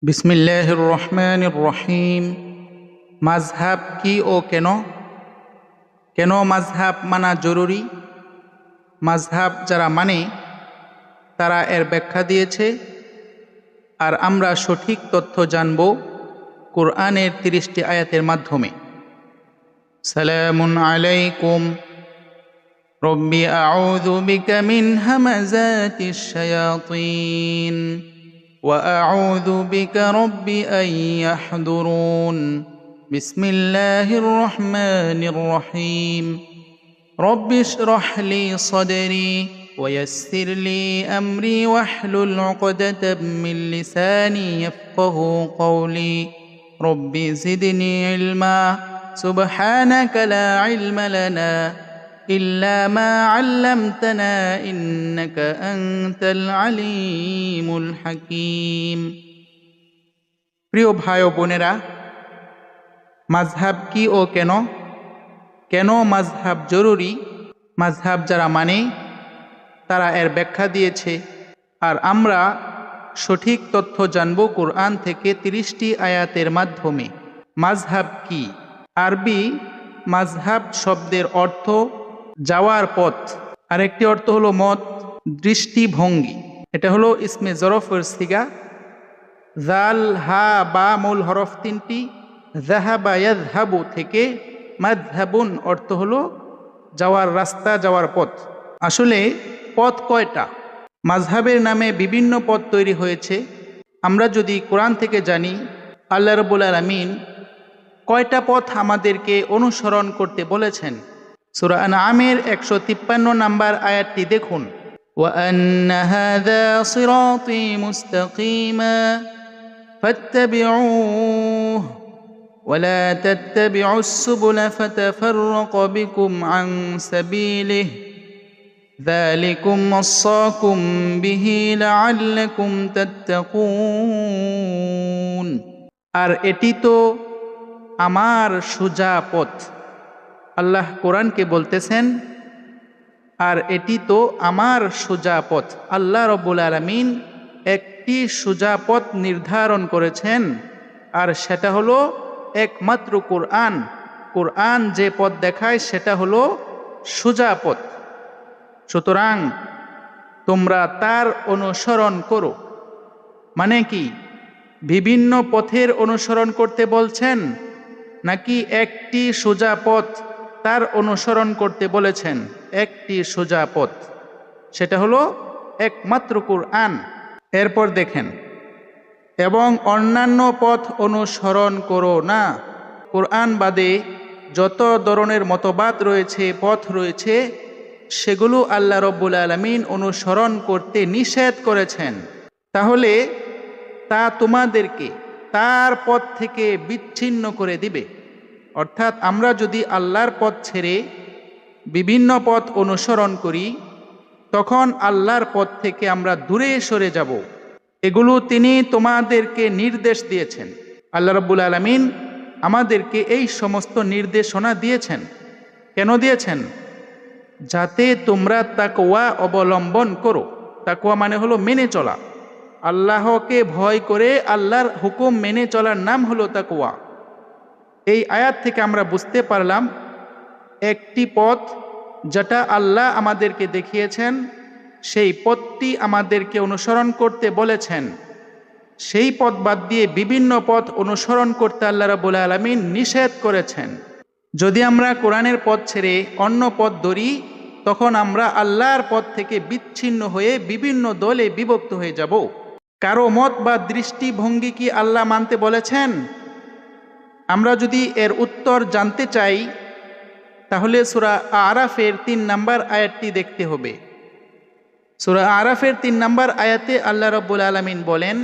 বিসমিল্লাহির রহমানির রহিম। মাযহাব কি ও কেন? কেন মাযহাব মানা জরুরি? মাযহাব যারা মানে তারা এর ব্যাখ্যা দিয়েছে, আর আমরা সঠিক তথ্য জানব কোরআনের ৩০টি আয়াতের মাধ্যমে। সালামুন আলাইকুম রব্বি আউযু বিকা মিন হামাযাতিশ শায়াতিন وأعوذ بك رب أن يحضرون بسم الله الرحمن الرحيم رب اشرح لي صدري ويسر لي أمري واحلل عقدة من لساني يفقه قولي رب زدني علما سبحانك لا علم لنا إلا ما علمتنا إنك أنت العليم الحكيم। প্রিয় ভাই ও বোনেরা, মাযহাব কি ও কেন? কেন মাযহাব জরুরি? মাযহাব যারা মানে তারা এর ব্যাখ্যা দিয়েছে, আর আমরা সঠিক তথ্য জানব কোরআন থেকে ৩০টি আয়াতের মাধ্যমে। মাযহাব কি? আরবি মাযহাব শব্দের অর্থ যাওয়ার পথ, আরেকটি অর্থ হলো মত, দৃষ্টিভঙ্গি। এটা হলো ইসমে জরফের সিগা। জাল, হা, বা মূল হরফ ৩টি। যাহাবা ইয়াযহাবু থেকে মাযহাবুন অর্থ হলো যাওয়ার রাস্তা, যাওয়ার পথ। আসলে পথ কয়টা? মাযহাবের নামে বিভিন্ন পথ তৈরি হয়েছে। আমরা যদি কোরআন থেকে জানি আল্লাহ রাব্বুল আলামিন কয়টা পথ আমাদেরকে অনুসরণ করতে বলেছেন। সূরা আনআমের ১৫৩ নম্বর আয়াতটি দেখুন। ওয়া আন্না হাযা সিরাতী মুস্তাকিমা ফাত্তাবিউহু ওয়া লা তাত্তাবিউস সুবুলা ফাতাফাররাকা বিকুম আন সাবিলিহি যালিকুম ওয়াসাকুম বিহি লাআল্লাকুম তাত্তাকুন। আর এটি তো আমার সোজা পথ। আল্লাহ কোরআনকে বলতেছেন, আর এটি তো আমার সোজা পথ। আল্লাহ রাব্বুল আলামিন একটি সোজা পথ নির্ধারণ করেছেন, আর সেটা হলো একমাত্র কোরআন। কোরআন যে পথ দেখায় সেটা হলো সোজা পথ। সুতরাং তোমরা তার অনুসরণ করো। মানে কি? বিভিন্ন পথের অনুসরণ করতে বলছেন, নাকি একটি সোজা পথ তার অনুসরণ করতে বলেছেন? একটি সোজা পথ, সেটা হলো একমাত্র কোরআন। এরপর দেখেন, এবং অন্যান্য পথ অনুসরণ করো না। কোরআন বাদে যত ধরনের মতবাদ রয়েছে, পথ রয়েছে, সেগুলো আল্লাহ রাব্বুল আলামিন অনুসরণ করতে নিষেধ করেছেন। তাহলে তা তোমাদেরকে তার পথ থেকে বিচ্ছিন্ন করে দিবে। অর্থাৎ আমরা যদি আল্লাহর পথ ছেড়ে বিভিন্ন পথ অনুসরণ করি, তখন আল্লাহর পথ থেকে আমরা দূরে সরে যাব। এগুলো তিনি তোমাদেরকে নির্দেশ দিয়েছেন। আল্লাহ রাব্বুল আলামিন আমাদেরকে এই সমস্ত নির্দেশনা দিয়েছেন। কেন দিয়েছেন? যাতে তোমরা তাকওয়া অবলম্বন করো। তাকওয়া মানে হলো মেনে চলা। আল্লাহকে ভয় করে আল্লাহর হুকুম মেনে চলার নাম হলো তাকওয়া। এই আয়াত থেকে আমরা বুঝতে পারলাম একটি পথ যেটা আল্লাহ আমাদেরকে দেখিয়েছেন, সেই পথটি আমাদেরকে অনুসরণ করতে বলেছেন। সেই পথ বাদ দিয়ে বিভিন্ন পথ অনুসরণ করতে আল্লাহ রাব্বুল আলামিন নিষেধ করেছেন। যদি আমরা কোরআনের পথ ছেড়ে অন্য পথ ধরি, তখন আমরা আল্লাহর পথ থেকে বিচ্ছিন্ন হয়ে বিভিন্ন দলে বিভক্ত হয়ে যাব। কারো মত বা দৃষ্টিভঙ্গি কি আল্লাহ মানতে বলেছেন? আমরা যদি এর উত্তর জানতে চাই, তাহলে সূরা আরাফের ৩ নম্বর আয়াতটি দেখতে হবে। সূরা আরাফের ৩ নম্বর আয়াতে আল্লাহ রাব্বুল আলামিন বলেন,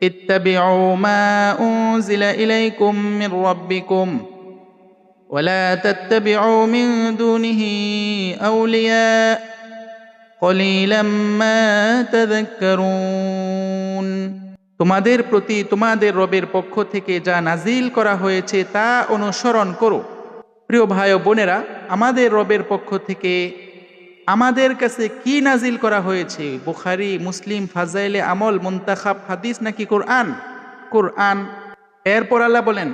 ইত্তাবিউ মা উনজিলা ইলাইকুম মির রাব্বিকুম ওয়া লা তাত্তাবিউ মিন দুনিহি আউলিয়া কলিলাম মা তাযাক্কারুন। তোমাদের প্রতি তোমাদের রবের পক্ষ থেকে যা নাজিল করা হয়েছে তা অনুসরণ করো। প্রিয় ভাই ও বোনেরা, আমাদের রবের পক্ষ থেকে আমাদের কাছে কি নাজিল করা হয়েছে? বুখারী, মুসলিম, ফাজাইলে আমল, মুনতাখাব হাদিস নাকি কোরআন? কোরআন। এরপর আল্লাহ বলেন,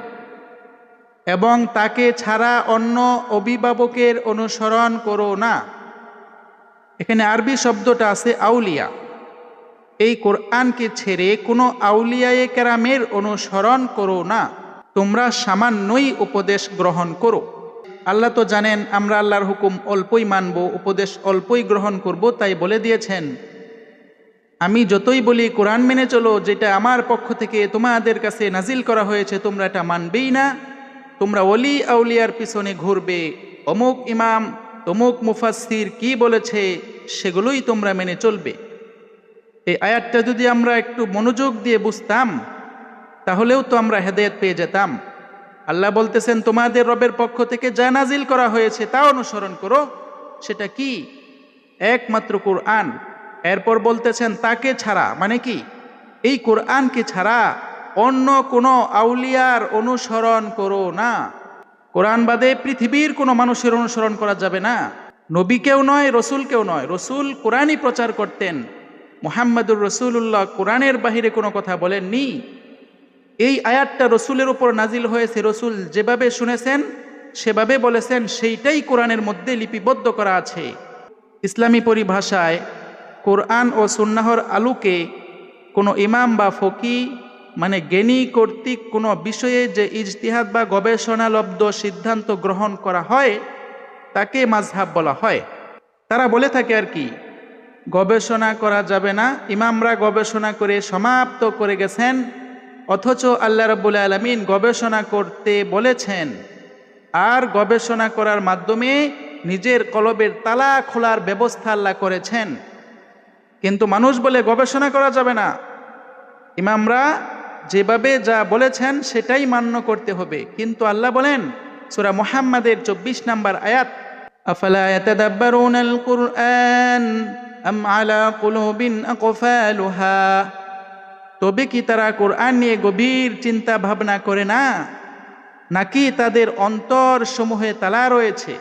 এবং তাকে ছাড়া অন্য অভিভাবকের অনুসরণ করো না। এখানে আরবি শব্দটা আছে আউলিয়া। এই কোরআনকে ছেড়ে কোনো আউলিয়ায়ে কেরামের অনুসরণ করো না, তোমরা সামান্যই উপদেশ গ্রহণ করো। আল্লাহ তো জানেন আমরা আল্লাহর হুকুম অল্পই মানব, উপদেশ অল্পই গ্রহণ করব, তাই বলে দিয়েছেন আমি যতই বলি কোরআন মেনে চলো, যেটা আমার পক্ষ থেকে তোমাদের কাছে নাজিল করা হয়েছে তোমরা এটা মানবেই না, তোমরা ওলি আউলিয়ার পিছনে ঘুরবে, অমুক ইমাম তমুক মুফাসসির কি বলেছে সেগুলোই তোমরা মেনে চলবে। এই আয়াতটা যদি আমরা একটু মনোযোগ দিয়ে বুঝতাম তাহলেও তো আমরা হেদায়েত পেয়ে যেতাম। আল্লাহ বলতেছেন তোমাদের রবের পক্ষ থেকে যা নাজিল করা হয়েছে তা অনুসরণ করো। সেটা কি? একমাত্র কোরআন। এরপর বলতেছেন তাকে ছাড়া, মানে কি? এই কোরআনকে ছাড়া অন্য কোনো আউলিয়ার অনুসরণ করো না। কোরআন বাদে পৃথিবীর কোনো মানুষের অনুসরণ করা যাবে না। নবীকেও নয়, রসুলকেও নয়। রসুল কোরআনই প্রচার করতেন। মুহাম্মদুর রসুল্লাহ কোরআনের বাহিরে কোনো কথা বলেননি। এই আয়াতটা রসুলের উপর নাজিল হয়েছে, রসুল যেভাবে শুনেছেন সেভাবে বলেছেন, সেইটাই কোরআনের মধ্যে লিপিবদ্ধ করা আছে। ইসলামী পরিভাষায় কোরআন ও সুন্নাহর আলোকে কোনো ইমাম বা ফকি মানে জ্ঞানী কর্তৃক কোনো বিষয়ে যে ইজতিহাদ বা গবেষণালব্ধ সিদ্ধান্ত গ্রহণ করা হয় তাকে মাযহাব বলা হয়। তারা বলে থাকে আর কি, গবেষণা করা যাবে না, ইমামরা গবেষণা করে সমাপ্ত করে গেছেন, অথচ আল্লাহ রাব্বুল আলামিন গবেষণা করতে বলেছেন, আর গবেষণা করার মাধ্যমে নিজের কলবের তালা খোলার ব্যবস্থা আল্লাহ করেছেন। কিন্তু মানুষ বলে গবেষণা করা যাবে না, ইমামরা যেভাবে যা বলেছেন সেটাই মান্য করতে হবে। কিন্তু আল্লাহ বলেন সূরা মুহাম্মাদের 24 নম্বর আয়াত, আফালা ইয়াতাদাব্বারুনাল কুরআন আম আলা কুলুবিন আকফালুহা, তবে কি তারা কোরআন নিয়ে গভীর চিন্তা ভাবনা করে না, নাকি তাদের অন্তর সমূহে তালা রয়েছে?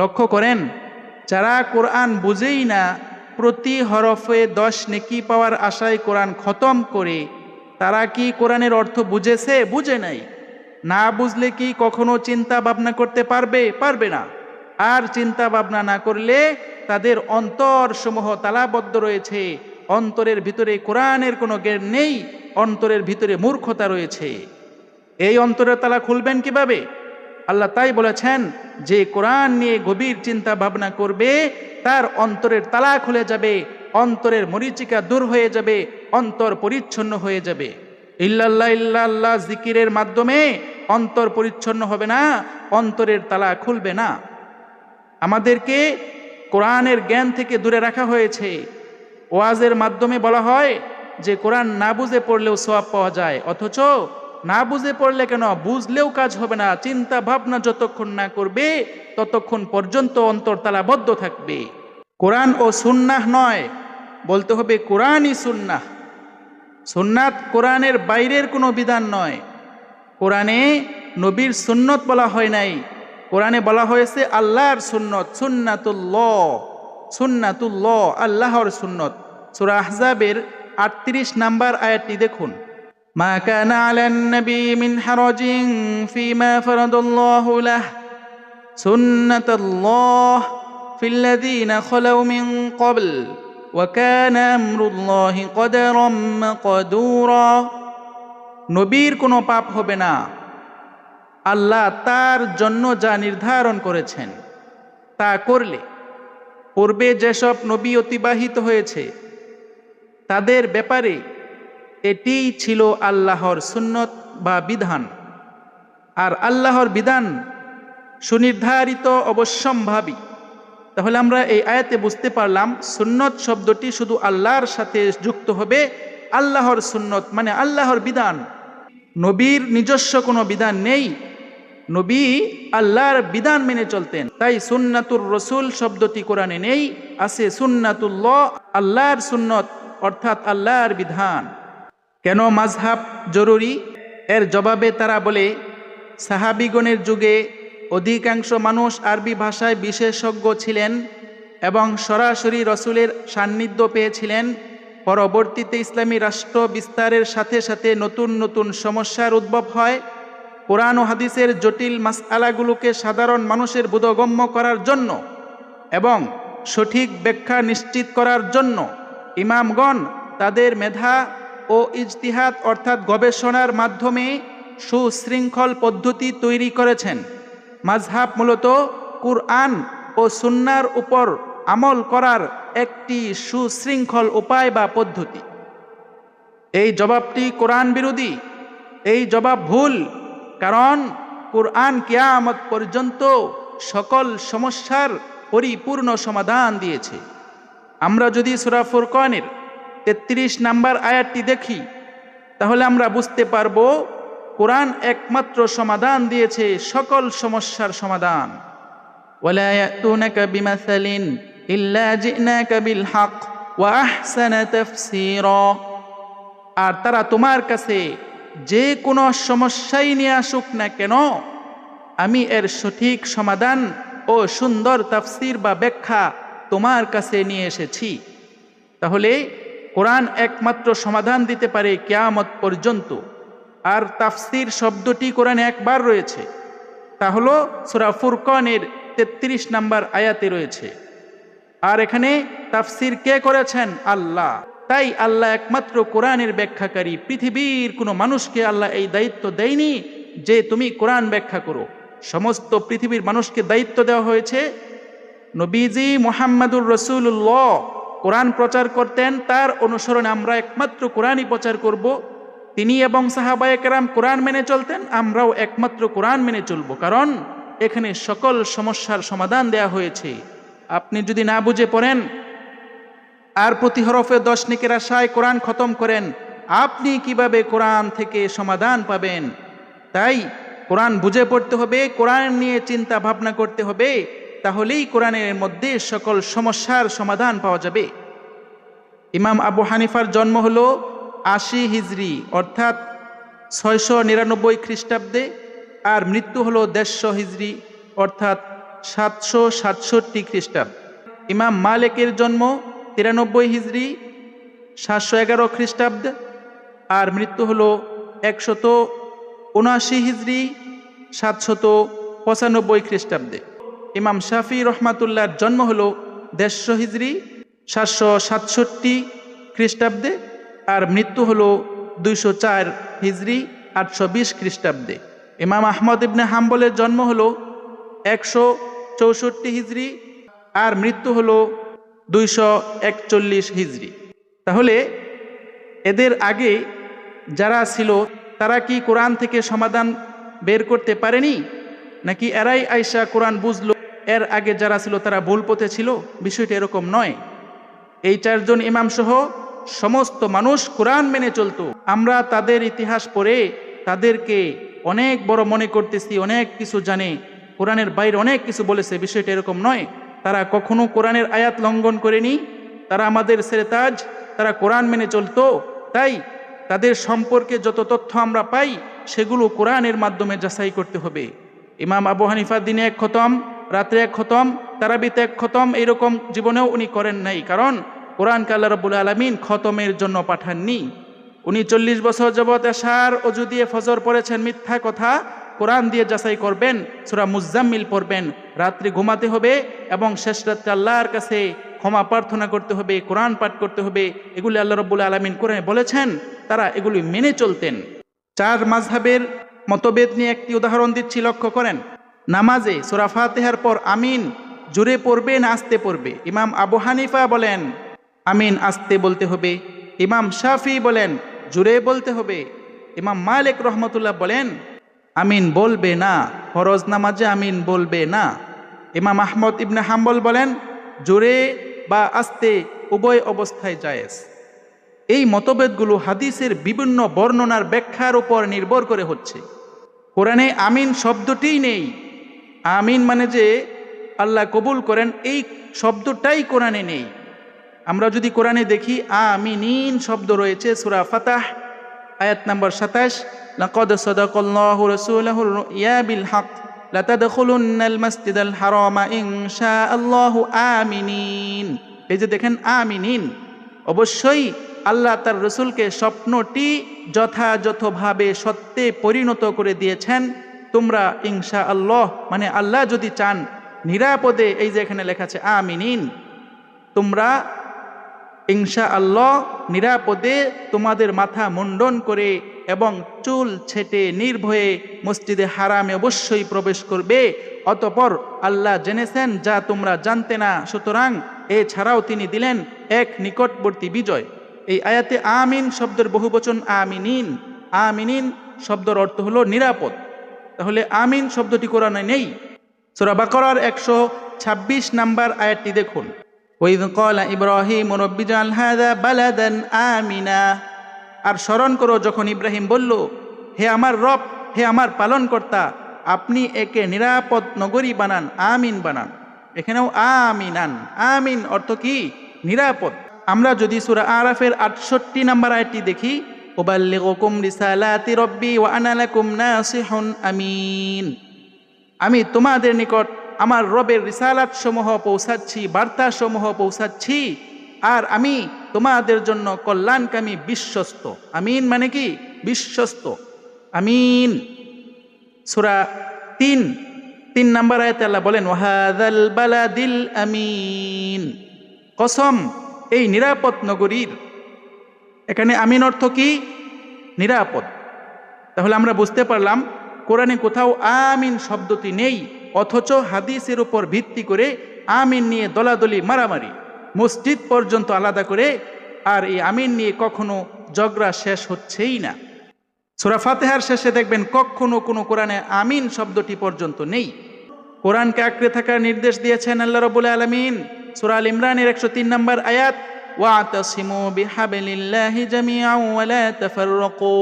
লক্ষ্য করেন, যারা কোরআন বুঝেই না, প্রতি হরফে 10 নেকি পাওয়ার আশায় কোরআন খতম করে, তারা কি কোরআনের অর্থ বুঝেছে? বুঝে নাই। না বুঝলে কি কখনো চিন্তা ভাবনা করতে পারবে? পারবে না। আর চিন্তা ভাবনা না করলে তাদের অন্তর সমূহ তালাবদ্ধ রয়েছে, অন্তরের ভিতরে কোরআনের কোনো জ্ঞান নেই, অন্তরের ভিতরে মূর্খতা রয়েছে। এই অন্তরের তালা খুলবেন কিভাবে? আল্লাহ তাই বলেছেন, যে কোরআন নিয়ে গভীর চিন্তা ভাবনা করবে তার অন্তরের তালা খুলে যাবে, অন্তরের মরিচিকা দূর হয়ে যাবে, অন্তর পরিচ্ছন্ন হয়ে যাবে। ইল্লাল্লাহ ইল্লাল্লাহ জিকিরের মাধ্যমে অন্তর পরিচ্ছন্ন হবে না, অন্তরের তালা খুলবে না। আমাদেরকে কোরআনের জ্ঞান থেকে দূরে রাখা হয়েছে। ওয়াজের মাধ্যমে বলা হয় যে কোরআন না বুঝে পড়লেও সওয়াব পাওয়া যায়, অথচ না বুঝে পড়লে কেন, বুঝলেও কাজ হবে না। চিন্তা ভাবনা যতক্ষণ না করবে ততক্ষণ পর্যন্ত অন্তর তালাবদ্ধ থাকবে। কোরআন ও সুন্নাহ নয়, বলতে হবে কোরআনই সুন্নাহ। সুন্নাত কোরআনের বাইরের কোনো বিধান নয়। কোরআনে নবীর সুন্নত বলা হয় নাই, কোরআনে বলা হয়েছে আল্লাহর সুন্নত, সুন্নাতুল্লাহ। সুন্নাতুল্লাহ আল্লাহর সুন্নত। সূরা আহজাবের 38 নম্বর আয়াতটি দেখুন, মা কানা আলান নবী মিন হারাজিন ফিমা ফারাদাল্লাহু লাহু সুন্নাতুল্লাহ ফিল্লাযীনা খালাউ মিন ক্বাবল ওয়া কানা আমরুল্লাহি কদারাম মাকদুরা। নবীর কোনো পাপ হবে না, আল্লাহ তার জন্য যা নির্ধারণ করেছেন তা করলে। পূর্বে যেসব নবী অতিবাহিত হয়েছে তাদের ব্যাপারে এটিই ছিল আল্লাহর সুন্নত বা বিধান। আর আল্লাহর বিধান সুনির্ধারিত, অবশ্যম্ভাবী। তাহলে আমরা এই আয়াতে বুঝতে পারলাম সুন্নত শব্দটি শুধু আল্লাহর সাথে যুক্ত হবে। আল্লাহর সুন্নত মানে আল্লাহর বিধান। নবীর নিজস্ব কোনো বিধান নেই, নবী আল্লাহর বিধান মেনে চলতেন। তাই সুন্নাতুর রসুল শব্দটি কোরআনে নেই, আছে সুন্নাতুল্লাহ, আল্লাহর সুন্নত অর্থাৎ আল্লাহর বিধান। কেন মাযহাব জরুরি? এর জবাবে তারা বলে, সাহাবীগণের যুগে অধিকাংশ মানুষ আরবি ভাষায় বিশেষজ্ঞ ছিলেন, এবং সরাসরি রসুলের সান্নিধ্য পেয়েছিলেন। পরবর্তীতে ইসলামী রাষ্ট্র বিস্তারের সাথে সাথে নতুন নতুন সমস্যার উদ্ভব হয়। কোরআন ও হাদিসের জটিল মাসআলাগুলোকে সাধারণ মানুষের বোধগম্য করার জন্য এবং সঠিক ব্যাখ্যা নিশ্চিত করার জন্য ইমামগণ তাদের মেধা ও ইজতিহাদ অর্থাৎ গবেষণার মাধ্যমে সুশৃঙ্খল পদ্ধতি তৈরি করেছেন। মাযহাব মূলত কুরআন ও সুন্নাহর উপর আমল করার একটি সুশৃঙ্খল উপায় বা পদ্ধতি। এই জবাবটি কোরআন বিরোধী, এই জবাব ভুল, কারণ কুরআন কিয়ামত পর্যন্ত সকল সমস্যার পরিপূর্ণ সমাধান দিয়েছে। আমরা যদি সূরা ফুরকানের 33 নম্বর আয়াতটি দেখি, তাহলে আমরা বুঝতে পারব কোরআন একমাত্র সমাধান দিয়েছে সকল সমস্যার সমাধান। ওয়ালা ইয়াতুনাকা বিমাসালিন ইল্লা জিনাকা বিল হক ওয়া আহসানা তাফসীরা। আর তারা তোমার কাছে যে কোনো সমস্যাই নিয়ে আসুক না কেন, আমি এর সঠিক সমাধান ও সুন্দর তাফসীর বা ব্যাখ্যা তোমার কাছে নিয়ে এসেছি। তাহলে কোরআন একমাত্র সমাধান দিতে পারে কিয়ামত পর্যন্ত। আর তাফসীর শব্দটি কোরআনে একবার রয়েছে, তা হলো সূরা ফুরকানের 33 নম্বর আয়াতে রয়েছে। আর এখানে তাফসীর কে করেছেন? আল্লাহ। তাই আল্লাহ একমাত্র কোরআনের ব্যাখ্যাকারী। পৃথিবীর কোনো মানুষকে আল্লাহ এই দায়িত্ব দেয়নি যে তুমি কোরআন ব্যাখ্যা করো। সমস্ত পৃথিবীর মানুষকে দায়িত্ব দেওয়া হয়েছে। নবীজি মুহাম্মাদুর রাসূলুল্লাহ কোরআন প্রচার করতেন, তার অনুসরণে আমরা একমাত্র কোরআনই প্রচার করব। তিনি এবং সাহাবায়ে কেরাম কোরআন মেনে চলতেন, আমরাও একমাত্র কোরআন মেনে চলব, কারণ এখানে সকল সমস্যার সমাধান দেয়া হয়েছে। আপনি যদি না বুঝে পড়েন আর প্রতি হরফে 10 নেকের আশায় কোরআন খতম করেন, আপনি কিভাবে কোরআন থেকে সমাধান পাবেন? তাই কোরআন বুঝে পড়তে হবে, কোরআন নিয়ে চিন্তা ভাবনা করতে হবে, তাহলেই কোরআনের মধ্যে সকল সমস্যার সমাধান পাওয়া যাবে। ইমাম আবু হানিফার জন্ম হলো 80 হিজরি অর্থাৎ 699 খ্রিস্টাব্দে, আর মৃত্যু হলো 150 হিজরি অর্থাৎ 767 খ্রিস্টাব্দ। ইমাম মালিকের জন্ম 93 হিজরি 711 খ্রিস্টাব্দ, আর মৃত্যু হলো 179 হিজরি 795 খ্রিস্টাব্দে। ইমাম শাফি রহমাতুল্লাহর জন্ম হলো 150 হিজরি 767 খ্রিস্টাব্দে, আর মৃত্যু হলো 204 হিজরি 820 খ্রিস্টাব্দে। ইমাম আহমদ ইবনে হাম্বলের জন্ম হলো 164 হিজরি, আর মৃত্যু হলো 241 হিজরি। তাহলে এদের আগে যারা ছিল তারা কি কোরআন থেকে সমাধান বের করতে পারেনি, নাকি এরাই আইসা কোরআন বুঝলো? এর আগে যারা ছিল তারা ভুল পথে ছিল? বিষয়টা এরকম নয়। এই 4 জন ইমাম সহ সমস্ত মানুষ কোরআন মেনে চলতো। আমরা তাদের ইতিহাস পড়ে তাদেরকে অনেক বড় মনে করতেছি, অনেক কিছু জানে, কোরআনের বাইরে অনেক কিছু বলেছে। বিষয়টা এরকম নয়। তারা কখনো কোরআনের আয়াত লঙ্ঘন করেনি, তারা আমাদের সেরেতাজ, তারা কোরআন মেনে চলতো। তাই তাদের সম্পর্কে যত তথ্য আমরা পাই সেগুলো কোরআনের মাধ্যমে যাচাই করতে হবে। ইমাম আবু হানিফা দিনে 1 খতম, রাত্রে 1 খতম, তারাবিতে 1 খতম, এইরকম জীবনেও উনি করেন নাই, কারণ কোরআনকে আল্লাহ রাব্বুল আলামিন খতমের জন্য পাঠাননি। উনি 40 বছর যাবত এশার অজু দিয়ে ফজর পড়েছেন, মিথ্যা কথা। কোরআন দিয়ে যাচাই করবেন, সূরা মুজাম্মিল পড়বেন, রাত্রি ঘুমাতে হবে এবং শেষ রাত্রে আল্লাহর কাছে ক্ষমা প্রার্থনা করতে হবে, কোরআন পাঠ করতে হবে। এগুলি আল্লাহ রাব্বুল আলামিন কোরআনে বলেছেন, তারা এগুলি মেনে চলতেন। 4 মাযহাবের মতভেদ নিয়ে একটি উদাহরণ দিচ্ছি, লক্ষ্য করেন। নামাজে সূরা ফাতিহার পর আমিন জোরে পড়বে না আস্তে পড়বে? ইমাম আবু হানিফা বলেন আমিন আস্তে বলতে হবে, ইমাম শাফি বলেন জোরে বলতে হবে, ইমাম মালিক রহমতুল্লাহ বলেন আমিন বলবে না, ফরজ নামাজে আমিন বলবে না। ইমাম আহমদ ইবনে হাম্বল বলেন জোরে বা আস্তে উভয় অবস্থায় জায়েজ। এই মতভেদগুলো হাদিসের বিভিন্ন বর্ণনার ব্যাখ্যার উপর নির্ভর করে হচ্ছে। কোরআনে আমিন শব্দটিই নেই। আমিন মানে যে আল্লাহ কবুল করেন, এই শব্দটাই কোরআনে নেই। আমরা যদি কোরআনে দেখি আমিনিন শব্দ রয়েছে সূরা ফাতাহ আয়াত নম্বর 27, লাকাদ সাদাকাল্লাহু রাসূলাহুর রুইয়া বিল হক লাতাদখুলুন্নাল মাসজিদাল হারামা ইনশাআল্লাহু আমিনিন। এই যে দেখেন আমিনিন, অবশ্যই আল্লাহ তার রসুলকে স্বপ্নটি যথাযথভাবে সত্যে পরিণত করে দিয়েছেন। তোমরা ইনশাআল্লাহ মানে আল্লাহ যদি চান নিরাপদে, এই যে এখানে লেখা আছে আমিনিন, তোমরা ইনশাআল্লাহ নিরাপদে তোমাদের মাথা মুন্ডন করে এবং চুল ছেটে নির্ভয়ে মসজিদে হারামে অবশ্যই প্রবেশ করবে। অতঃপর আল্লাহ জেনেছেন যা তোমরা জানতে না, সুতরাং এছাড়াও তিনি দিলেন এক নিকটবর্তী বিজয়। এই আয়াতে আমিন শব্দের বহুবচন আমিনিন। আমিনিন শব্দের অর্থ হলো নিরাপদ। তাহলে আমিন শব্দটি কোরআনে নেই। সূরা বাকারার 126 নাম্বার আয়াতটি দেখুন, ওয়াইয ক্বালা ইব্রাহিম রব্বি জাআল হাযা বালাদান আমিনা। আর স্মরণ করো যখন ইব্রাহিম বলল, হে আমার রব, হে আমার পালনকর্তা, আপনি একে নিরাপদ নগরী বানান, আমিন বানান। এখানেও আমিনান, আমিন অর্থ কি? নিরাপদ। আমরা যদি সূরা আরাফের 68 নাম্বার আয়াতটি দেখি, উবাল্লিগুকুম রিসালাতি রব্বি ওয়া আনা লাকুম নাসিহুন আমিন। আমি তোমাদের নিকট আমার রবের রিসালাত সমূহ পৌঁছাচ্ছি, বার্তা সমূহ পৌঁছাচ্ছি, আর আমি তোমাদের জন্য কল্যাণকামী বিশ্বস্ত। আমিন মানে কি? বিশ্বস্ত। আমিন। সূরা 3 নাম্বার আয়াতে আল্লাহ বলেন, ওয়াহাযাল বালাদিল আমিন। কসম এই নিরাপদ নগরীর। এখানে আমিন অর্থ কি? নিরাপদ। তাহলে আমরা বুঝতে পারলাম কোরআনে কোথাও আমিন শব্দটি নেই, অথচ হাদিসের উপর ভিত্তি করে আমিন নিয়ে দলাদলি মারামারি, মসজিদ পর্যন্ত আলাদা করে, আর এই আমিন নিয়ে কখনো ঝগড়া শেষ হচ্ছেই না। সূরা ফাতিহার শেষে দেখবেন কখনো কোনো কোরআনে আমিন শব্দটি পর্যন্ত নেই। কোরআনকে আঁকড়ে থাকার নির্দেশ দিয়েছেন আল্লাহ রাব্বুল আলামিন সূরা আল ইমরানের 103 নম্বর আয়াত, ওয়াতাসিমু বিহাবলিল্লাহি জামিআন ওয়া লা তাফাররাকু।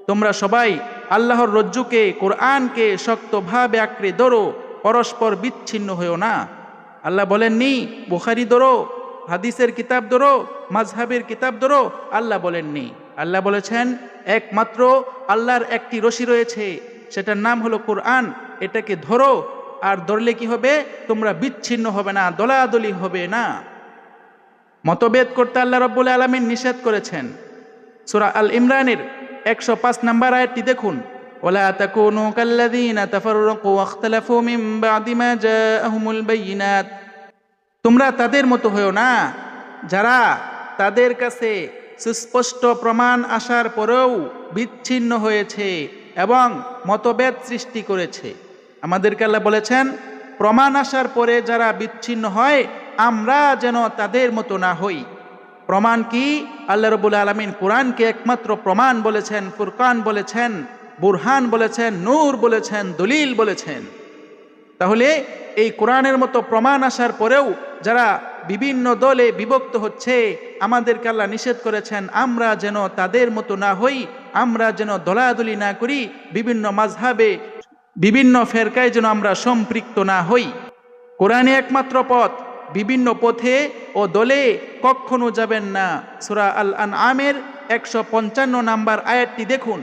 তোমরা সবাই আল্লাহর রজ্জুকে, কোরআনকে শক্তভাবে আঁকড়ে ধরো, পরস্পর বিচ্ছিন্ন হয়েও না। আল্লাহ বলেননি বুখারী ধরো, হাদিসের কিতাব ধরো, মাযহাবের কিতাব ধরো, আল্লাহ বলেননি। আল্লাহ বলেছেন একমাত্র আল্লাহর একটি রশি রয়েছে, সেটার নাম হলো কোরআন, এটাকে ধরো, আর ধরলে কি হবে? তোমরা বিচ্ছিন্ন হবে না, দলাদলি হবে না। মতভেদ করতে আল্লাহ রাব্বুল আলামিন নিষেধ করেছেন। সূরা আল ইমরানের 105 নম্বর আয়াতটি দেখুন, ওয়ালা তাকুনু কাল্লাযীনা তাফাররাকু ওয়াখতালাফু মিন বা'দি মা জাআহুমুল বায়িনাত। তোমরা তাদের মতো হয়ো না যারা তাদের কাছে সুস্পষ্ট প্রমাণ আসার পরেও বিচ্ছিন্ন হয়েছে এবং মতভেদ সৃষ্টি করেছে। আমাদেরকে আল্লাহ বলেছেন প্রমাণ আসার পরে যারা বিচ্ছিন্ন হয় আমরা যেন তাদের মতো না হই। প্রমাণ কি? আল্লাহ রাব্বুল আলামিন কোরআনকে একমাত্র প্রমাণ বলেছেন, ফুরকান বলেছেন, বুরহান বলেছেন, নূর বলেছেন, দলিল বলেছেন। তাহলে এই কোরআনের মতো প্রমাণ আসার পরেও যারা বিভিন্ন দলে বিভক্ত হচ্ছে, আমাদেরকে আল্লাহ নিষেধ করেছেন আমরা যেন তাদের মতো না হই, আমরা যেন দলাদলি না করি, বিভিন্ন মাযহাবে, বিভিন্ন ফেরকায় যেন আমরা সম্পৃক্ত না হই। কোরআনে একমাত্র পথ, বিভিন্ন পথে ও দলে কখনো যাবেন না। সূরা আল আনআমের 155 নম্বর আয়াতটি দেখুন,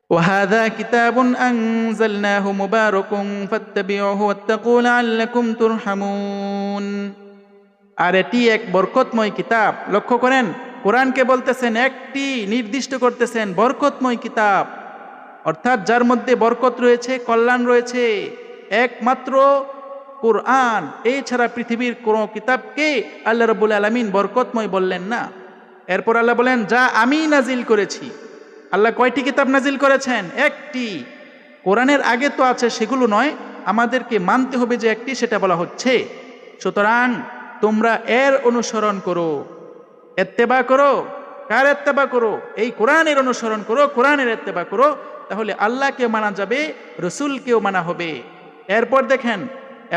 ওয়াহাযা কিতাবুন আনজালনাহু মুবারাকুন ফাত্তাবিউহু ওয়াত্তাকু লাআল্লাকুম তুরহামুন। আর এটি এক বরকতময় কিতাব। লক্ষ্য করেন কোরআনকে বলতেছেন একটি, নির্দিষ্ট করতেছেন বরকতময় কিতাব, অর্থাৎ যার মধ্যে বরকত রয়েছে, কল্যাণ রয়েছে, একমাত্র কোরআন। এছাড়া পৃথিবীর কোনো কিতাবকে আল্লাহ রাব্বুল আলামিন বরকতময় বললেন না। এরপর আল্লাহ বলেন যা আমি নাজিল করেছি। আল্লাহ কয়টি কিতাব নাজিল করেছেন? একটি। কোরআনের আগে তো আছে, সেগুলো নয়, আমাদেরকে মানতে হবে যে একটি, সেটা বলা হচ্ছে। সুতরাং তোমরা এর অনুসরণ করো, ইত্তেবা করো। কার ইত্তেবা করো? এই কোরআনের অনুসরণ করো, কোরআনের ইত্তেবা করো, তাহলে আল্লাহকে মানা যাবে, রসুলকেও মানা হবে। এরপর দেখেন,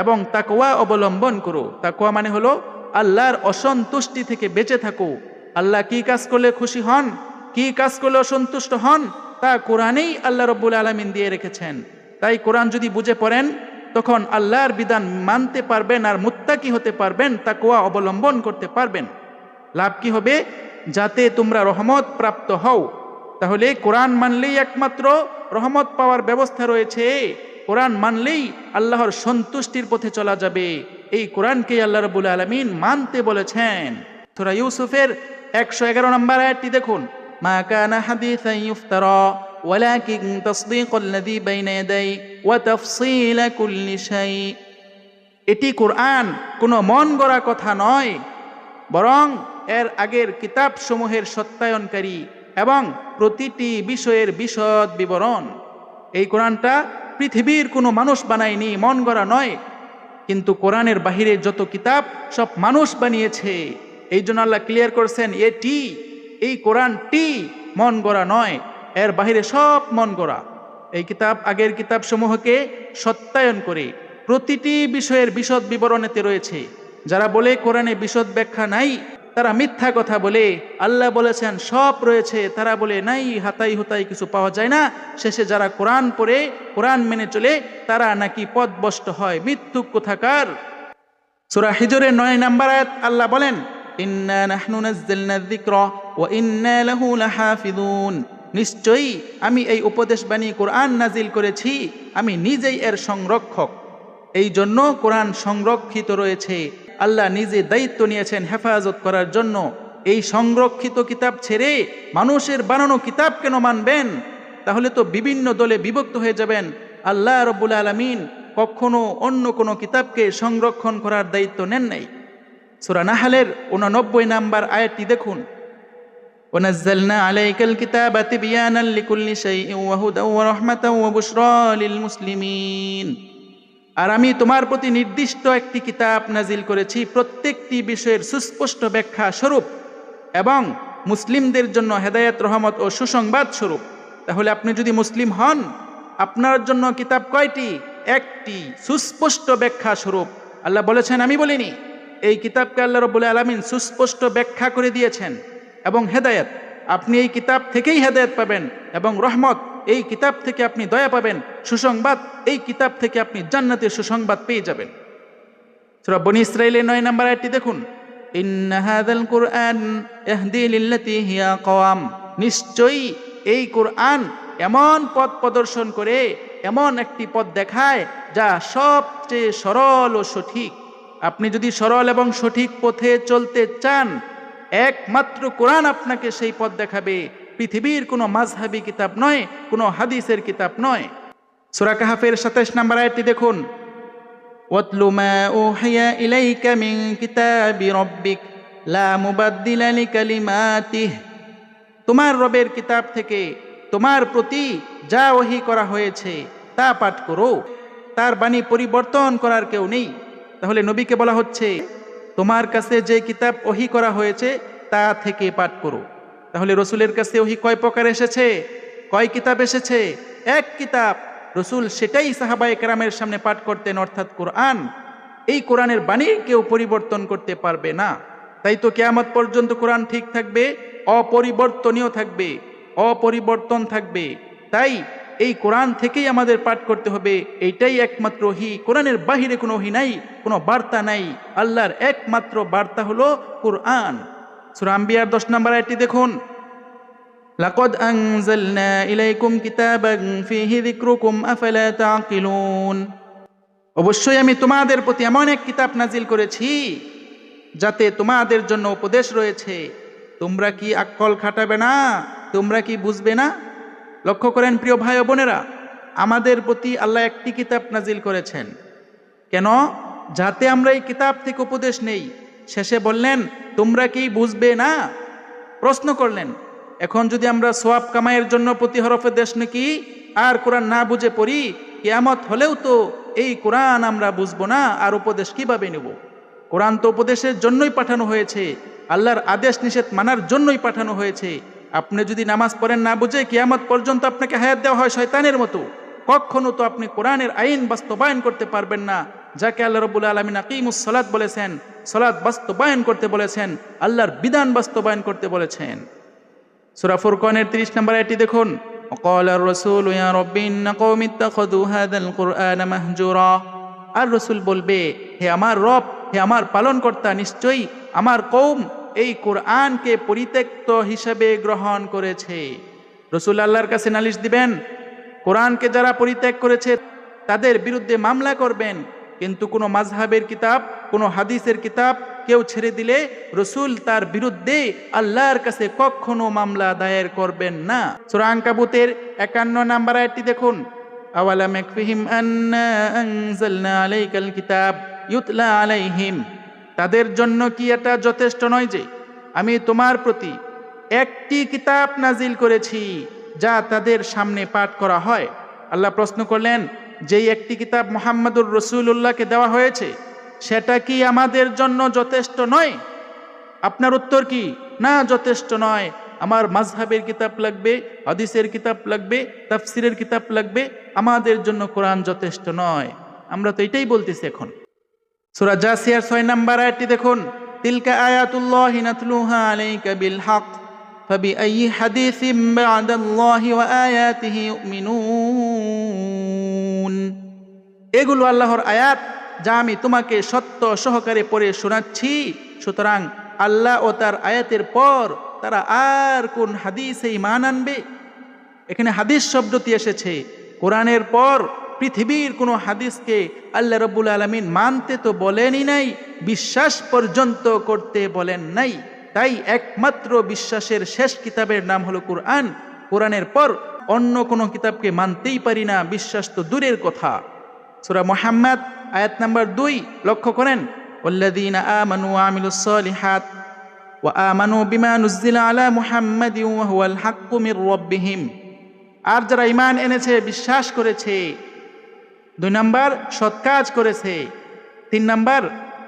এবং তাকওয়া অবলম্বন করো। তাকওয়া মানে হলো আল্লাহর অসন্তুষ্টি থেকে বেঁচে থাকো। আল্লাহ কি কাজ করলে খুশি হন, কি কাজ করলে অসন্তুষ্ট হন, তা কোরআনেই আল্লাহ রাব্বুল আলামিন দিয়ে রেখেছেন। তাই কোরআন যদি বুঝে পড়েন তখন আল্লাহর বিধান মানতে পারবেন আর মুত্তাকি হতে পারবেন, তাকওয়া অবলম্বন করতে পারবেন। লাভ কি হবে? যাতে তোমরা রহমত প্রাপ্ত হও। তাহলে কোরআন মানলেই একমাত্র রহমত পাওয়ার ব্যবস্থা রয়েছে। কোরআন মানলেই আল্লাহর সন্তুষ্টির পথে চলা যাবে। এই কোরআনকেই আল্লাহ রাব্বুল আলামিন মানতে বলেছেন। সূরা ইউসুফের 111 নম্বর আয়াতটি দেখুন, মা কানা হাদিসান ইফতারা ওয়ালাকিন তাসদীকাল্লাযী বাইনা ইয়াদাইহি ওয়া তাফসীলা কুল্লি শাই। এটি কোরআন কোনো মন গড়া কথা নয়, বরং এর আগের কিতাব সমূহের সত্যায়নকারী এবং প্রতিটি বিষয়ের বিশদ বিবরণ। এই কোরআনটা পৃথিবীর কোনো মানুষ বানায়নি, মন গড়া নয়। কিন্তু কোরআনের বাহিরে যত কিতাব সব মানুষ বানিয়েছে। এই জন্য আল্লাহ ক্লিয়ার করছেন, এই কোরআনটি মন গড়া নয়, এর বাহিরে সব মন গড়া। এই কিতাব আগের কিতাব সমূহকে সত্যায়ন করে প্রতিটি বিষয়ের বিশদ বিবরণেতে রয়েছে। যারা বলে কোরআনে বিশদ ব্যাখ্যা নাই, তারা মিথ্যা কথা বলে। আল্লাহ বলেছেন সব রয়েছে, তারা বলে নাই, হাতাই হুতাই কিছু পাওয়া যায় না। শেষে যারা কোরআন পড়ে, কোরআন মেনে চলে, তারা নাকি পথভ্রষ্ট হয়। মিথ্যুক কোথাকার। সূরা হিজরের 9 নম্বর আয়াত আল্লাহ বলেন, ইন্না নাহনু নাযালনা যিকরা ওয়া ইন্না লাহু লাহাফিযুন। নিশ্চয়ই আমি এই উপদেশ বাণী কোরআন নাজিল করেছি, আমি নিজেই এর সংরক্ষক। এই জন্য কোরআন সংরক্ষিত রয়েছে। আল্লাহ নিজে দায়িত্ব নিয়েছেন হেফাজত করার জন্য। এই সংরক্ষিত কিতাব ছেড়ে মানুষের বানানো কিতাব কেন মানবেন? তাহলে তো বিভিন্ন দলে বিভক্ত হয়ে যাবেন। আল্লাহ রাব্বুল আলামিন কখনো অন্য কোনো কিতাবকে সংরক্ষণ করার দায়িত্ব নেন নাই। সূরা নাহলের 89 নম্বর আয়াতটি দেখুন, ওয়ানাজ্জালনা আলাইকাল কিতাবা তিবয়ানান লিকুল্লি শাইইন ওয়া হুদাও ওয়া রাহমাতাও ওয়া বুশরা লিল মুসলিমিন। আর আমি তোমার প্রতি নির্দিষ্ট একটি কিতাব নাজিল করেছি, প্রত্যেকটি বিষয়ের সুস্পষ্ট ব্যাখ্যা স্বরূপ এবং মুসলিমদের জন্য হেদায়েত, রহমত ও সুসংবাদ স্বরূপ। তাহলে আপনি যদি মুসলিম হন, আপনার জন্য কিতাব কয়টি? একটি, সুস্পষ্ট ব্যাখ্যা স্বরূপ। আল্লাহ বলেছেন, আমি বলিনি। এই কিতাবকে আল্লাহ রাব্বুল আলামিন সুস্পষ্ট ব্যাখ্যা করে দিয়েছেন এবং হেদায়েত। আপনি এই কিতাব থেকেই হেদায়েত পাবেন এবং রহমত, এই কিতাব থেকে আপনি দয়া পাবেন। সুসংবাদ, এই কিতাব থেকে আপনি জান্নাতের সুসংবাদ পেয়ে যাবেন। সূরা বনী ইসরাঈলের 9 নম্বর আয়াতটি দেখুন, ইন্না হাযাল কুরআন ইয়াহদি লিল্লাতী হিয়া আকওয়াম। নিশ্চয়ই এই কোরআন এমন পথ প্রদর্শন করে, এমন একটি পথ দেখায় যা সবচেয়ে সরল ও সঠিক। আপনি যদি সরল এবং সঠিক পথে চলতে চান, একমাত্র কোরআন আপনাকে সেই পথ দেখাবে। পৃথিবীর কোনো মাযহাবী কিতাব নয়, কোনো হাদিসের কিতাব নয়। সূরা কাহফের 27 নম্বর আয়াতটি দেখুন, ওয়াতলু মা উহিয়া ইলাইকা মিন কিতাবি রাব্বিক লা মুবাদদিলা লিকালিমাতিহি। তোমার রবের কিতাব থেকে তোমার প্রতি যা ওহী করা হয়েছে তা পাঠ করো, তার বাণী পরিবর্তন করার কেউ নেই। তাহলে নবীকে বলা হচ্ছে, তোমার কাছে যে কিতাব ওহী করা হয়েছে তা থেকে পাঠ করো। তাহলে রসুলের কাছে ওহী কয় প্রকার এসেছে? কয় কিতাব এসেছে? এক কিতাব। রসুল সেটাই সাহাবায়ে কেরামের সামনে পাঠ করতেন, অর্থাৎ কোরআন। এই কোরআনের বাণী কেউ পরিবর্তন করতে পারবে না। তাই তো কিয়ামত পর্যন্ত কোরআন ঠিক থাকবে, অপরিবর্তনীয় থাকবে, অপরিবর্তন থাকবে। তাই এই কোরআন থেকেই আমাদের পাঠ করতে হবে। এইটাই একমাত্র ওহী। কোরআনের বাহিরে কোনো ওহী নাই, কোনো বার্তা নাই। আল্লাহর একমাত্র বার্তা হলো কোরআন। সূরা আম্বিয়ার 10 নম্বর আয়াতটি দেখুন, লাকাদ আনজালনা ইলাইকুম কিতাবান ফীহি যিকরুকুম আফালা তাআকিলুন। অবশ্যই আমি তোমাদের প্রতি এমন এক কিতাব নাজিল করেছি যাতে তোমাদের জন্য উপদেশ রয়েছে। তোমরা কি আকল খাটাবে না? তোমরা কি বুঝবে না? লক্ষ্য করেন প্রিয় ভাই ও বোনেরা, আমাদের প্রতি আল্লাহ একটি কিতাব নাজিল করেছেন। কেন? যাতে আমরা এই কিতাব থেকে উপদেশ নেই। শেষে বললেন, তোমরা কি বুঝবে না? প্রশ্ন করলেন। এখন যদি আমরা সওয়াব কামাইয়ের জন্য প্রতি হরফে দেশ নাকি আর কোরআন না বুঝে পড়ি, কিয়ামত হলেও তো এই কোরআন আমরা বুঝবো না, আর উপদেশ কিভাবে নেব? কোরআন তো উপদেশের জন্যই পাঠানো হয়েছে, আল্লাহর আদেশ নিষেধ মানার জন্যই পাঠানো হয়েছে। আপনি যদি নামাজ পড়েন না বুঝে, কিয়ামত পর্যন্ত আপনাকে হায়াত দেওয়া হয় শয়তানের মতো। কখনো তো আপনি কোরআনের আইন বাস্তবায়ন করতে পারবেন না, যাকে আল্লাহ রাব্বুল আলামিন আকিমুস সালাত বলেছেন, সালাত বাস্তবায়ন করতে বলেছেন, আল্লাহর বিধান বাস্তবায়ন করতে বলেছেন। সূরা ফুরকানের 30 নম্বর আয়াতটি দেখুন, ওয়াকালার রাসূলু ইয়া রাব্বি ইন্না কওমি ইত্তাখাযু হাযাল কুরআনা মাহজুরা। আর রাসূল বলবে, হে আমার রব, হে আমার পালনকর্তা, নিশ্চয়ই আমার কওম এই কোরআনকে পরিত্যক্ত হিসেবে গ্রহণ করেছে। রাসূল আল্লাহর কাছে নালিশ দিবেন, কোরআনকে যারা পরিত্যাগ করেছে তাদের বিরুদ্ধে মামলা করবেন। কিন্তু কোনো মাযহাবের কিতাব, কোনো হাদিসের কিতাব কেউ ছেড়ে দিলে রসুল তার বিরুদ্ধে আল্লাহর কাছে কখনো মামলা দায়ের করবেন না। সূরা আনকাবুতের 51 নম্বর আয়াতটি দেখুন, আওয়ালাম ইয়াকফিহিম আন্না আনজালনা আলাইকাল কিতাব ইউতলা আলাইহিম। তাদের জন্য কি এটা যথেষ্ট নয় যে আমি তোমার প্রতি একটি কিতাব নাজিল করেছি যা তাদের সামনে পাঠ করা হয়? আল্লাহ প্রশ্ন করলেন, যেই একটি কিতাব মুহাম্মদুর রাসূলুল্লাহকে দেওয়া হয়েছে সেটা কি আমাদের জন্য যথেষ্ট নয়? আপনার উত্তর কি? না, যথেষ্ট নয়। আমার মাযহাবের কিতাব লাগবে, হাদিসের কিতাব লাগবে, তাফসিরের কিতাব লাগবে, আমাদের জন্য কোরআন যথেষ্ট নয়। আমরা তো এটাই বলতেছি এখন। সূরা জাসিয়ার 6 নম্বর আয়াতটি দেখুন, তিলকা আয়াতুল্লাহি নাতলুহা আলাইকা বিল হক ফাবিআইয়ি হাদিসিম বা'দাল্লাহি ওয়া আয়াতিহি ইউমিনুন। এগুলো আল্লাহর আয়াত যা আমি তোমাকে সত্য সহকারে পড়ে শোনাচ্ছি। সুতরাং আল্লাহ ও তার আয়াতের পর তারা আর কোন হাদিসে ঈমান আনবে? এখানে হাদিস শব্দটি এসেছে। কোরআনের পর পৃথিবীর কোনো হাদিসকে আল্লাহ রাব্বুল আলামিন মানতে তো বলেনই নাই, বিশ্বাস পর্যন্ত করতে বলেন নাই। তাই একমাত্র বিশ্বাসের শেষ কিতাবের নাম হলো কোরআন। কোরআনের পর অন্য কোনো কিতাবকে মানতেই পারি না, বিশ্বাস তো দূরের কথা। সূরা মুহাম্মদ আয়াত নাম্বার 2 লক্ষ্য করেন, ওয়াল্লাযীনা আমানু ওয়া আমিলুস সালিহাত ওয়া আমানু বিমা নুজ্জিলা আলা মুহাম্মাদিন ওয়া হুয়াল হাক্কু মির রাব্বিহিম। আর যারা ঈমান এনেছে, বিশ্বাস করেছে, 2 নাম্বার সৎ কাজ করেছে, 3 নাম্বার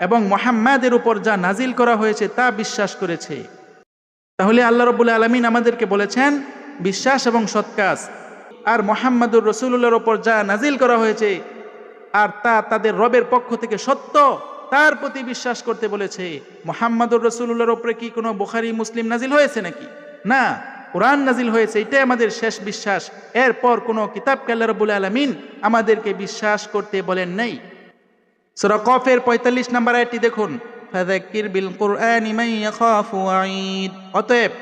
এবং মুহাম্মাদের উপর যা নাজিল করা হয়েছে তা বিশ্বাস করেছে। তাহলে আল্লাহ রাব্বুল আলামিন আমাদেরকে বলেছেন বিশ্বাস এবং সৎ কাজ, আর মুহাম্মাদুর রাসূলুল্লাহর উপর যা নাজিল করা হয়েছে আর তা তাদের রবের পক্ষ থেকে সত্য, তার প্রতি বিশ্বাস করতে বলেছে। মুহাম্মাদুর রাসূলুল্লাহর উপরে কি কোনো বুখারী মুসলিম নাজিল হয়েছে নাকি? না, কোরআন নাজিল হয়েছে, এটাই আমাদের শেষ বিশ্বাস। এরপর কোনো কিতাবকে আল্লাহ রাব্বুল আলামিন আমাদেরকে বিশ্বাস করতে বলেন নাই। সূরা কফের 45 নম্বর আয়াতটি দেখুন, ফাযাক্কির বিল কুরআনি মান ইয়াখাফু ওয়াঈদ। অতএব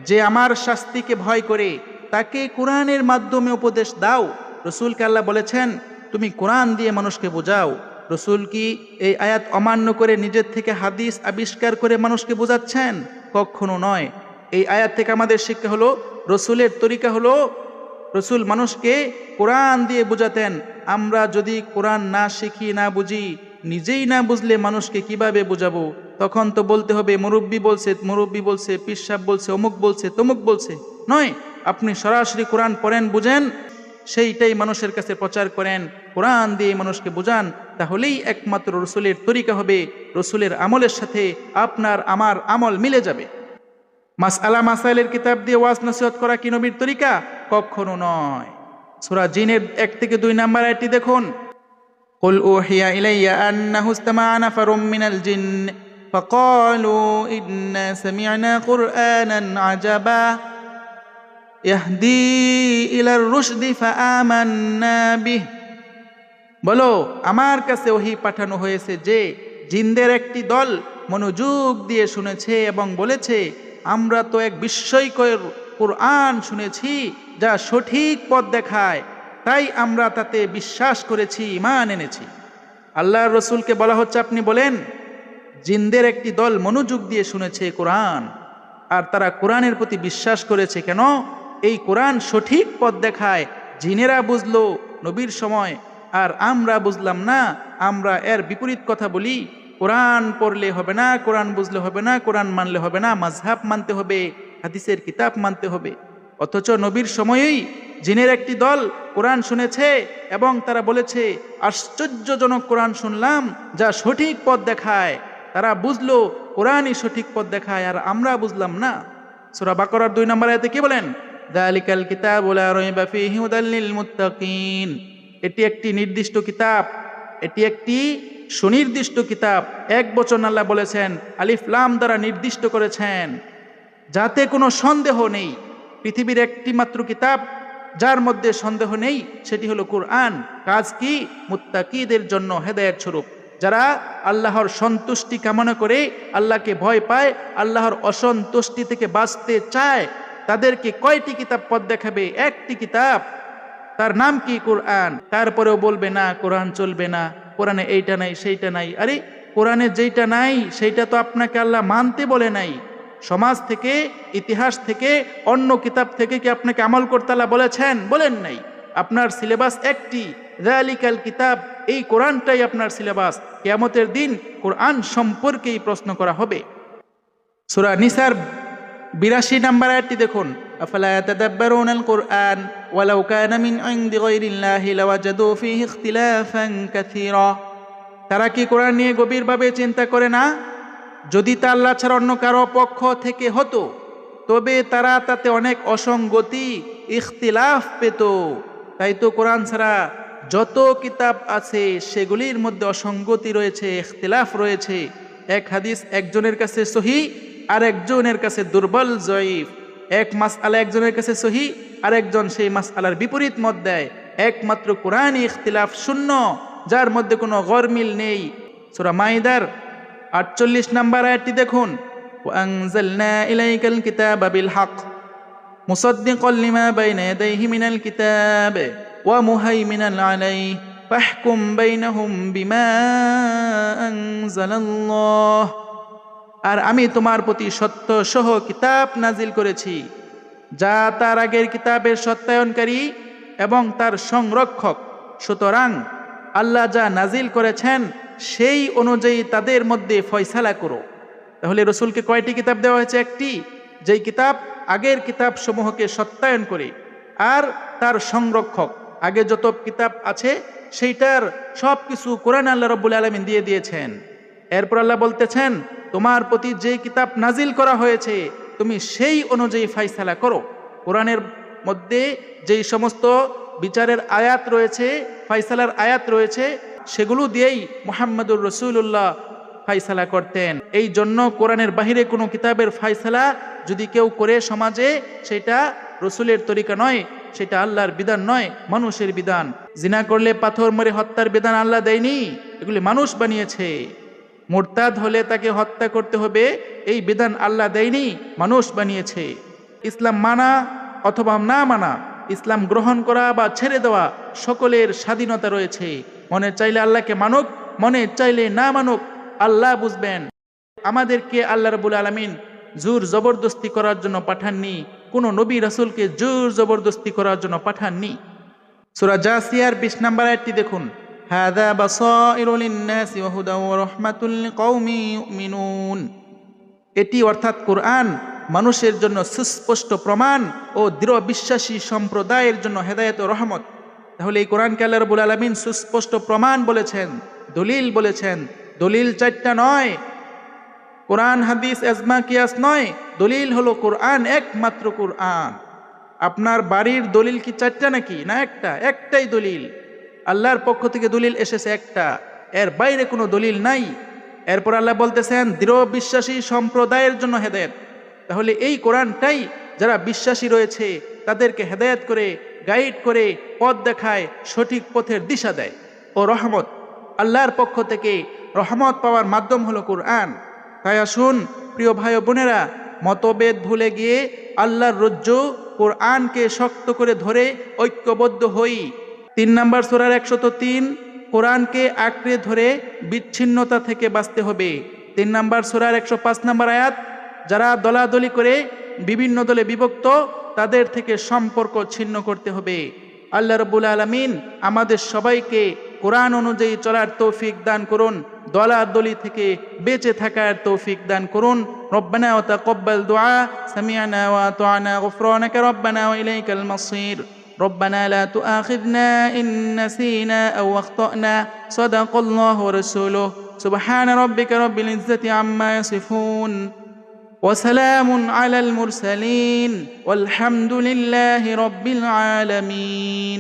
যে আমার শাস্তিকে ভয় করে তাকে কোরআনের মাধ্যমে উপদেশ দাও। রাসূলকে আল্লাহ বলেছেন তুমি কোরআন দিয়ে মানুষকে বোঝাও। রাসূল কি এই আয়াত অমান্য করে নিজের থেকে হাদিস আবিষ্কার করে মানুষকে বোঝাচ্ছেন? কখনো নয়। এই আয়াত থেকে আমাদের শিক্ষা হলো, রাসূলের তরিকা হলো রাসূল মানুষকে কোরআন দিয়ে বোঝাতেন। আমরা যদি কোরআন না শিখি, না বুঝি, নিজেই না বুঝলে মানুষকে কিভাবে বোঝাবো? তখন তো বলতে হবে মুরব্বী বলছে, পীর সাহেব বলছে, অমুক বলছে, তমুক বলছে। নয়, আপনি সরাসরি কোরআন পড়েন, বুঝেন, সেইটাই মানুষের কাছে প্রচার করেন, কোরআন দিয়ে মানুষকে বোঝান। তাহলেই একমাত্র রাসূলের তরিকা হবে, রাসূলের আমলের সাথে আপনার আমার আমল মিলে যাবে। মাসআলা মাসাইলের কিতাব দিয়ে ওয়াজ নসিহত করা কি নবীর তরিকা? কখনো নয়। সূরা জিনের 1 থেকে 2 নম্বর আয়াতটি দেখুন, কুল উহিয়া ইলাইয়া আন্নাহু ইসতামা'a নাফারুম মিনাল জিন্ন ফাকালু ইন্না সামি'না কুরআনান আজাবা ইয়াহদি ইলার রুশদি ফাআমান্না বিহ। বলো, আমার কাছে ওহী পাঠানো হয়েছে যে জিনদের একটি দল মনোযোগ দিয়ে শুনেছে এবং বলেছে আমরা তো এক বিস্ময়কর কুরআন শুনেছি যা সঠিক পথ দেখায়, তাই আমরা তাতে বিশ্বাস করেছি, ঈমান এনেছি। আল্লাহর রাসূলকে বলা হচ্ছে আপনি বলেন জিনদের একটি দল মনোযোগ দিয়ে শুনেছে কোরআন আর তারা কোরআনের প্রতি বিশ্বাস করেছে। কেন? এই কোরআন সঠিক পথ দেখায়। জিনেরা বুঝলো নবীর সময়, আর আমরা বুঝলাম না, আমরা এর বিপরীত কথা বলি। কোরআন পড়লে হবে না, কোরআন বুঝলে হবে না, কোরআন মানলে হবে না, মাযহাব মানতে হবে, হাদিসের কিতাব মানতে হবে। অথচ নবীর সময়েই জিনের একটি দল কোরআন শুনেছে এবং তারা বলেছে আশ্চর্যজনক কোরআন শুনলাম যা সঠিক পথ দেখায়। তারা বুঝলো কোরআনই সঠিক পথ দেখায়, আর আমরা বুঝলাম না। সূরা বাকারার 2 নম্বর আয়াতে কি বলেন? যালিকাল কিতাবু লা রাইবা ফীহি হুদাল লিল মুত্তাকিন। এটি একটি নির্দিষ্ট কিতাব, এটি একটি সুনির্দিষ্ট কিতাব। এক বচন আল্লাহ বলেছেন, আলিফ লাম দ্বারা নির্দিষ্ট করেছেন, যাতে কোনো সন্দেহ নেই। পৃথিবীর একটি মাত্র কিতাব যার মধ্যে সন্দেহ নেই, সেটি হলো কোরআন। কাজ কি? মুত্তাকিদের জন্য হেদায়েত স্বরূপ। যারা আল্লাহর সন্তুষ্টি কামনা করে, আল্লাহকে ভয় পায়, আল্লাহর অসন্তুষ্টি থেকে বাঁচতে চায়, তাদেরকে কয়টি কিতাব পথ দেখাবে? একটি কিতাব। তার নাম কি কোরআন, তারপরেও বলবে না কোরআন চলবে না, কোরআনে এইটা নাই সেইটা নাই। আরে কোরআনে যেইটা নাই সেইটা তো আপনাকে আল্লাহ মানতে বলে নাই। সমাজ থেকে, ইতিহাস থেকে, অন্য কিতাব থেকে কি আপনাকে আমল করতে আল্লাহ বলেছেন? বলেন নাই। আপনার সিলেবাস একটি, যালিকাল কিতাব, এই কোরআনটাই আপনার সিলেবাস। কিয়ামতের দিন কোরআন সম্পর্কেই প্রশ্ন করা হবে। সূরা নিসার 82 নম্বর আয়াতটি দেখুন, আফালা ইয়াতাদাব্বারুনাল কুরআন ওয়ালাউ কানা মিন ইনদি গায়রিল্লাহি লাওয়াজাদু ফীহি ইখতিলাফান কাসীরা। তারা কি কোরআন নিয়ে গভীরভাবে চিন্তা করে না? যদি তা আল্লাহ ছাড়া অন্য কারো পক্ষ থেকে হতো তবে তারা তাতে অনেক অসঙ্গতি, ইখতিলাফ পেত। তাই তো কোরআন ছাড়া যত কিতাব আছে সেগুলির মধ্যে অসঙ্গতি রয়েছে, ইখতিলাফ রয়েছে। এক হাদিস একজনের কাছে সহিহ আর একজনের কাছে দুর্বল, জয়ীফ। এক মাসআলা একজনের কাছে সহিহ আর একজন সেই মাসআলার বিপরীত মত দেয়। একমাত্র কোরআনই ইখতিলাফ শূন্য, যার মধ্যে কোনো গরমিল নেই। সূরা মাইদার 48 নম্বর আয়াতটি দেখুন, ওয়ানজালনা ইলাইকাল কিতাবা বিল হক মুসাদ্দিকাল লিমা বাইনা ইয়াদাইহি মিনাল কিতাব ওয়া মুহাইমিনান আলাইহি ফাহকুম বাইনাহুম বিমা আনজালাল্লাহ। আর আমি তোমার প্রতি সত্য সহ কিতাব নাজিল করেছি, যা তার আগের কিতাবের সত্যায়নকারী এবং তার সংরক্ষক। সুতরাং আল্লাহ যা নাজিল করেছেন সেই অনুযায়ী তাদের মধ্যে ফয়সালা করো। তাহলে রসুলকে কয়টি কিতাব দেওয়া হয়েছে? একটি, যেই কিতাব আগের কিতাব সমূহকে সত্যায়ন করে, আর তার সংরক্ষক। আগে যত কিতাব আছে সেইটার সব কিছু কোরআন আল্লাহ রাব্বুল আলামিন দিয়ে দিয়েছেন। এরপর আল্লাহ বলতেছেন, তোমার প্রতি যে কিতাব নাজিল করা হয়েছে তুমি সেই অনুযায়ী ফয়সালা করো। কোরআনের মধ্যে যেই সমস্ত বিচারের আয়াত রয়েছে, ফয়সালার আয়াত রয়েছে, সেগুলো দিয়েই মুহাম্মদুর রাসূলুল্লাহ ফয়সালা করতেন। এই জন্য কোরআনের বাহিরে কোনো কিতাবের ফয়সালা যদি কেউ করে সমাজে, সেটা রসুলের তরিকা নয়, সেটা আল্লাহর বিধান নয়, মানুষের বিধান। জিনা করলে পাথর মেরে হত্যার বিধান আল্লাহ দেয়নি, এগুলি মানুষ বানিয়েছে। মুরতাদ হলে তাকে হত্যা করতে হবে, এই বিধান আল্লাহ দেয়নি, মানুষ বানিয়েছে। ইসলাম মানা অথবা না মানা, ইসলাম গ্রহণ করা বা ছেড়ে দেওয়া, সকলের স্বাধীনতা রয়েছে। মনে চাইলে আল্লাহকে মানুক, মনে চাইলে না মানুক, আল্লাহ বুঝবেন। আমাদেরকে আল্লাহ রাব্বুল আলামিন জোর জবরদস্তি করার জন্য পাঠাননি, কোন নবী রাসূলকে জোর জবরদস্তি করার জন্য পাঠাননি। সূরা জাসিয়ার 20 নম্বর আয়াতটি দেখুন, হাযা বাসাইরু লিন-নাসি ওয়া হুদা ওয়া রাহমাতুল লিকাওমি ইউমিনুন। এটি অর্থাৎ কোরআন মানুষের জন্য সুস্পষ্ট প্রমাণ ও দৃঢ় বিশ্বাসী সম্প্রদায়ের জন্য হেদায়েত ও রহমত। তাহলে এই কোরআনকে আল্লাহ রাব্বুল আলামিন সুস্পষ্ট প্রমাণ বলেছেন, দলিল বলেছেন। দলিল 4টা নয়, কোরআন হাদিস এজমা কিয়াস নয়, দলিল হলো কোরআন, একমাত্র কোরআন। আপনার বাড়ির দলিল কি 4টা নাকি? না, একটা, একটাই দলিল। আল্লাহর পক্ষ থেকে দলিল এসেছে একটা, এর বাইরে কোনো দলিল নাই। এরপর আল্লাহ বলতেছেন দৃঢ় বিশ্বাসী সম্প্রদায়ের জন্য হেদায়েত। তাহলে এই কোরআনটাই যারা বিশ্বাসী রয়েছে তাদেরকে হেদায়েত করে, গাইড করে, পথ দেখায়, সঠিক পথের দিশা দেয়। ও রহমত, আল্লাহর পক্ষ থেকে রহমত পাওয়ার মাধ্যম হলো কোরআন। তাই আসুন প্রিয় ভাই ও বোনেরা, মতভেদ ভুলে গিয়ে আল্লাহর রজ্জু কোরআনকে শক্ত করে ধরে ঐক্যবদ্ধ হই। 3 নম্বর সূরার 103, কোরআনকে আঁকড়ে ধরে বিচ্ছিন্নতা থেকে বাঁচতে হবে। 3 নম্বর সূরার 105 নম্বর আয়াত, যারা দলাদলি করে বিভিন্ন দলে বিভক্ত তাদের থেকে সম্পর্ক ছিন্ন করতে হবে। আল্লাহ রাব্বুল আলামিন আমাদের সবাইকে কোরআন অনুযায়ী চলার তৌফিক দান করুন, দলাদলি থেকে বেঁচে থাকার তৌফিক দান করুন। রব্বানা ওয়া তাকাব্বাল দুআ, সামি'না ওয়া আতা'না, গুফরানাকা রব্বানা ওয়া ইলাইকাল মাসির। ربنا لا تؤاخذنا إن نسينا أو أخطأنا صدق الله ورسوله سبحان ربك رب العزة عما يصفون وسلام على المرسلين والحمد لله رب العالمين.